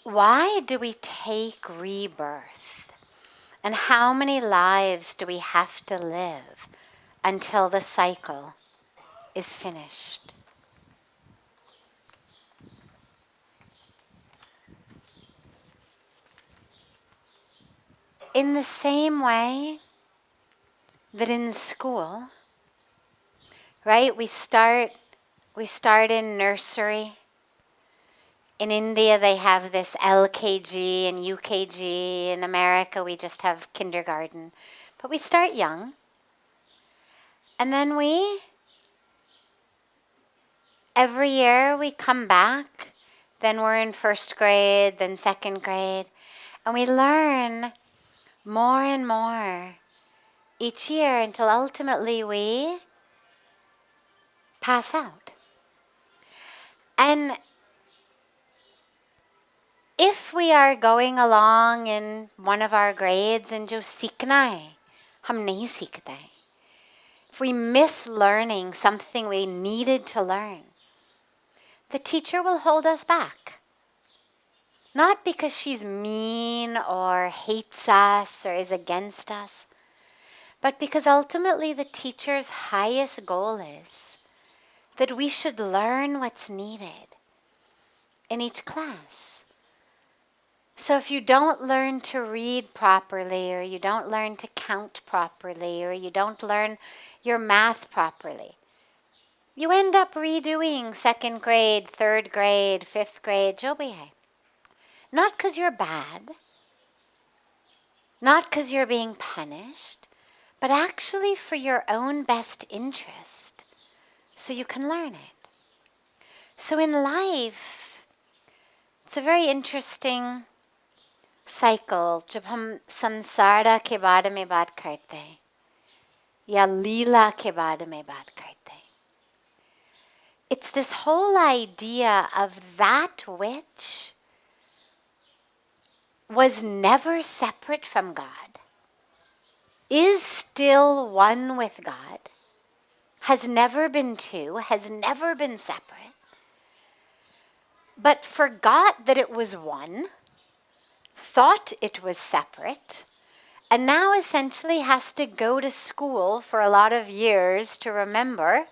why do we take rebirth? And how many lives do we have to live until the cycle is finished? In the same way that in school, right, we start in nursery. In India, they have this LKG and UKG. In America, we just have kindergarten. But we start young. And then every year we come back. Then we're in first grade, then second grade. And we learn more and more each year until ultimately we pass out. And if we are going along in one of our grades and jo seekhna hai, hum nahi seekhte hain. If we miss learning something we needed to learn, the teacher will hold us back. Not because she's mean or hates us or is against us, but because ultimately the teacher's highest goal is that we should learn what's needed in each class. So if you don't learn to read properly, or you don't learn to count properly, or you don't learn your math properly, you end up redoing second grade, third grade, fifth grade, jo bhi hai. Not because you're bad, not because you're being punished, but actually for your own best interest, so you can learn it. So in life, it's a very interesting cycle. जब हम संसार के बारे में बात करते हैं या लीला के बारे में बात करते हैं, it's this whole idea of that which was never separate from God, is still one with God, has never been two, has never been separate, but forgot that it was one, thought it was separate, and now essentially has to go to school for a lot of years to remember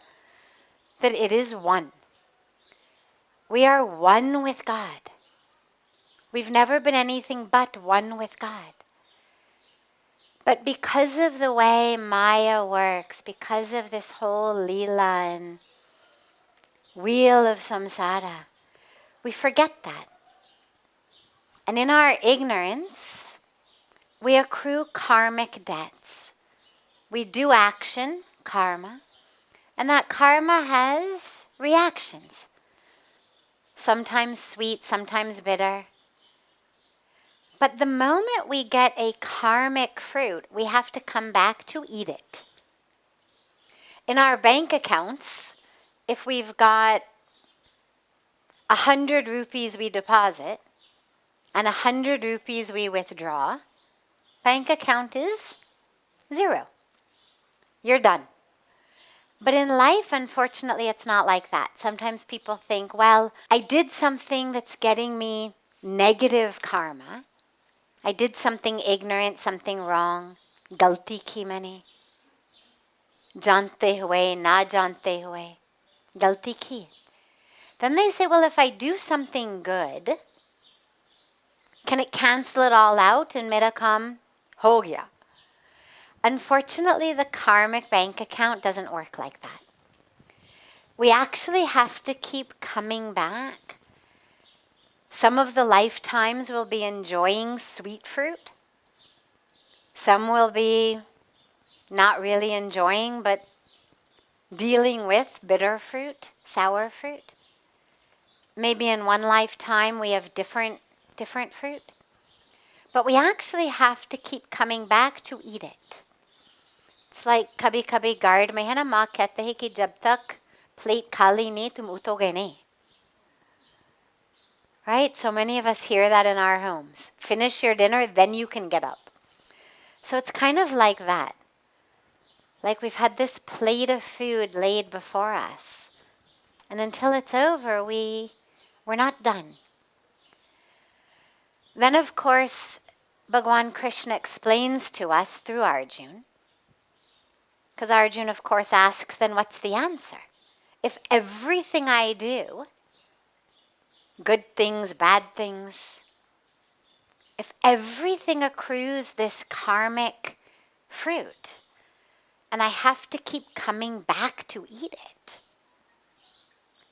that it is one. We are one with God. We've never been anything but one with God. But because of the way Maya works, because of this whole Leela and wheel of samsara, we forget that. And in our ignorance, we accrue karmic debts. We do action, karma, and that karma has reactions. Sometimes sweet, sometimes bitter. But the moment we get a karmic fruit, we have to come back to eat it. In our bank accounts, if we've got 100 rupees we deposit, and 100 rupees we withdraw, bank account is 0. You're done. But in life, unfortunately, it's not like that. Sometimes people think, well, I did something that's getting me negative karma. I did something ignorant, something wrong. Galti ki maine. Jante hue, na jante hue. Galti ki. Then they say, well, if I do something good, can it cancel it all out and mera kaam ho gaya? Unfortunately, the karmic bank account doesn't work like that. We actually have to keep coming back. Some of the lifetimes will be enjoying sweet fruit. Some will be not really enjoying, but dealing with bitter fruit, sour fruit. Maybe in one lifetime we have different fruit. But we actually have to keep coming back to eat it. It's like kabhi guard mein hai na, maa kehte hai ki jab tak plate khali nahi tum utoge nahi. Right? So many of us hear that in our homes. Finish your dinner, then you can get up. So it's kind of like that. Like we've had this plate of food laid before us. And until it's over, we're not done. Then, of course, Bhagwan Krishna explains to us through Arjuna, because Arjuna, of course, asks, then what's the answer? If everything I do, good things, bad things, if everything accrues this karmic fruit, and I have to keep coming back to eat it,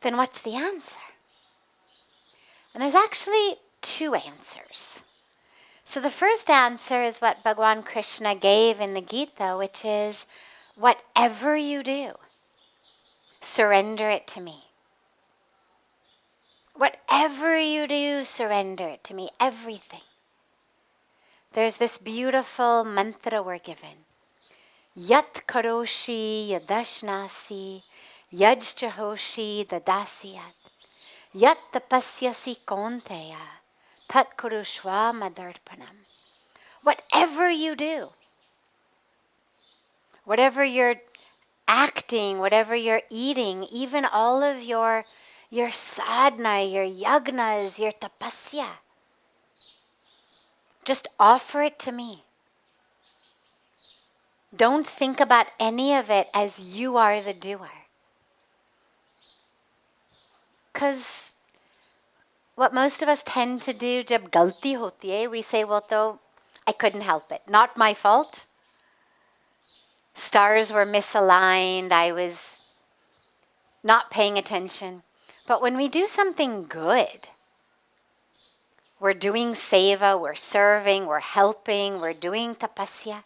then what's the answer? And there's actually two answers. So the first answer is what Bhagwan Krishna gave in the Gita, which is, whatever you do, surrender it to me. Whatever you do, surrender it to me, everything. There's this beautiful mantra we're given. Yat karoshi yadashnasi, yaj chahoshi dadasiyat, yat tapasyasi konteya, tat kurushva madarpanam. Whatever you do, whatever you're acting, whatever you're eating, even all of your sadhana, your yagnas, your tapasya, just offer it to me. Don't think about any of it as you are the doer. Because what most of us tend to do, jab galti hoti hai, we say, well, though, I couldn't help it. Not my fault. Stars were misaligned. I was not paying attention. But when we do something good, we're doing seva, we're serving, we're helping, we're doing tapasya,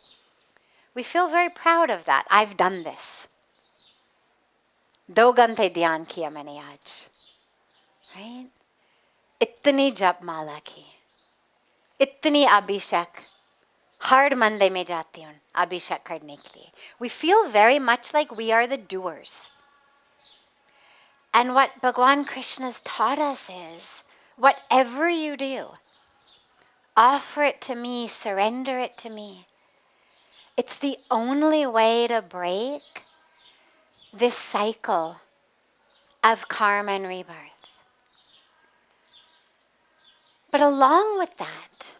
we feel very proud of that. I've done this. Do gante dhyan kiya maine aaj. Right? Itni jap mala ki. Itni abhishek. Hard Monday mein jati hun abhishek karne ke liye. We feel very much like we are the doers. And what Bhagwan Krishna's taught us is, whatever you do, offer it to me, surrender it to me. It's the only way to break this cycle of karma and rebirth. But along with that,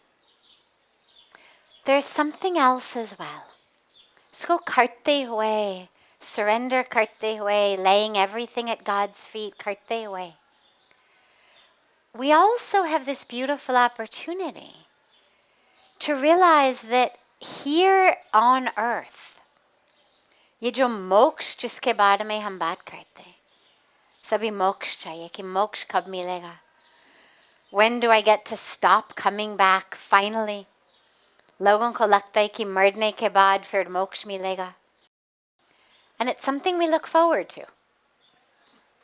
there's something else as well. Usko karte hue, surrender karte hue, laying everything at God's feet, karte hue. We also have this beautiful opportunity to realize that here on earth, ये जो मोक्ष जिसके बारे में हम बात करते हैं, सभी मोक्ष चाहिए कि मोक्ष कब मिलेगा? When do I get to stop coming back finally? लोगों को लगता है कि मरने के बाद फिर मोक्ष मिलेगा. And it's something we look forward to.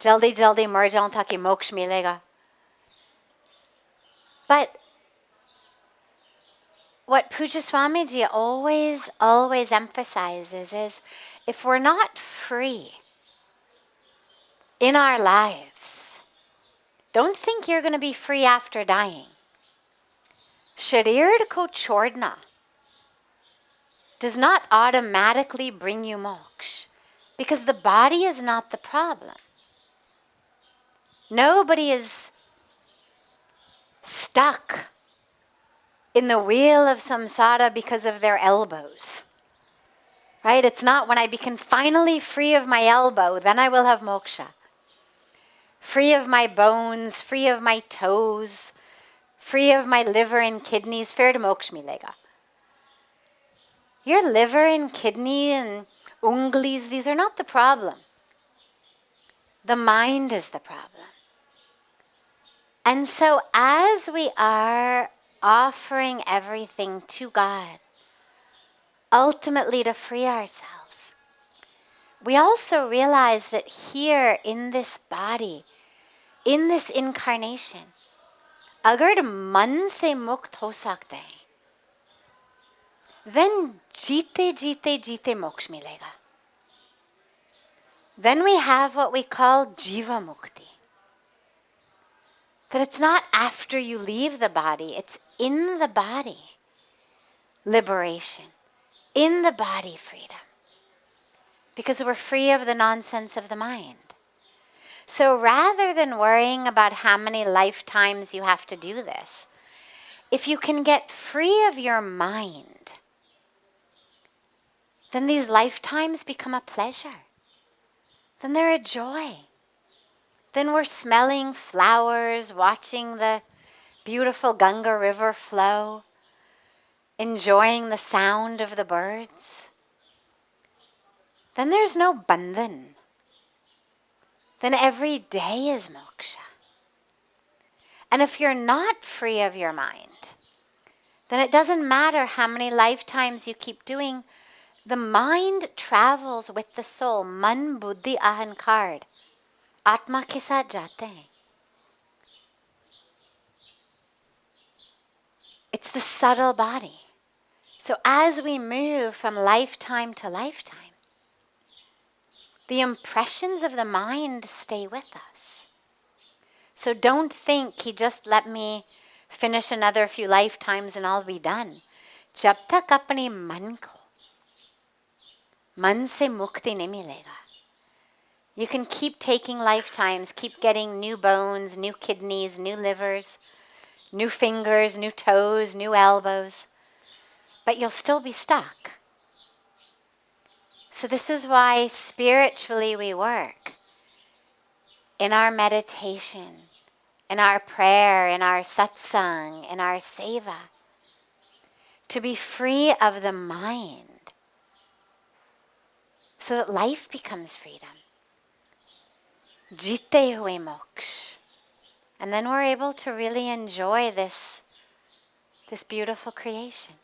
जल्दी जल्दी मर जाऊं ताकि मोक्ष मिलेगा. But what Puja Swamiji always emphasizes is, if we're not free in our lives, don't think you're going to be free after dying. Sharir ko chhodna does not automatically bring you moksha, because the body is not the problem. Nobody is stuck in the wheel of samsara because of their elbows. Right? It's not when I become finally free of my elbow, then I will have moksha. Free of my bones, free of my toes, free of my liver and kidneys, fir moksha milega. Your liver and kidney and unglis, these are not the problem. The mind is the problem. And so as we are offering everything to God, ultimately to free ourselves, we also realize that here in this body, in this incarnation, agar man se mukt ho sakte hain, then jeete moksha milega. Then we have what we call jiva mukti. That it's not after you leave the body, it's in the body liberation, in the body freedom. Because we're free of the nonsense of the mind. So rather than worrying about how many lifetimes you have to do this, if you can get free of your mind, then these lifetimes become a pleasure. Then they're a joy. Then we're smelling flowers, watching the beautiful Ganga River flow, enjoying the sound of the birds. Then there's no bandhan. Then every day is moksha. And if you're not free of your mind, then it doesn't matter how many lifetimes you keep doing. The mind travels with the soul. Man, buddhi, ahankar. Atma ke saath jate hain. It's the subtle body. So as we move from lifetime to lifetime, the impressions of the mind stay with us. So don't think he just let me finish another few lifetimes and I'll be done. Jab tak apne man ko, man se mukti nahi milega. You can keep taking lifetimes, keep getting new bones, new kidneys, new livers, new fingers, new toes, new elbows, but you'll still be stuck. So this is why spiritually we work. In our meditation, in our prayer, in our satsang, in our seva, to be free of the mind so that life becomes freedom. Jite hue moksha. And then we're able to really enjoy this beautiful creation.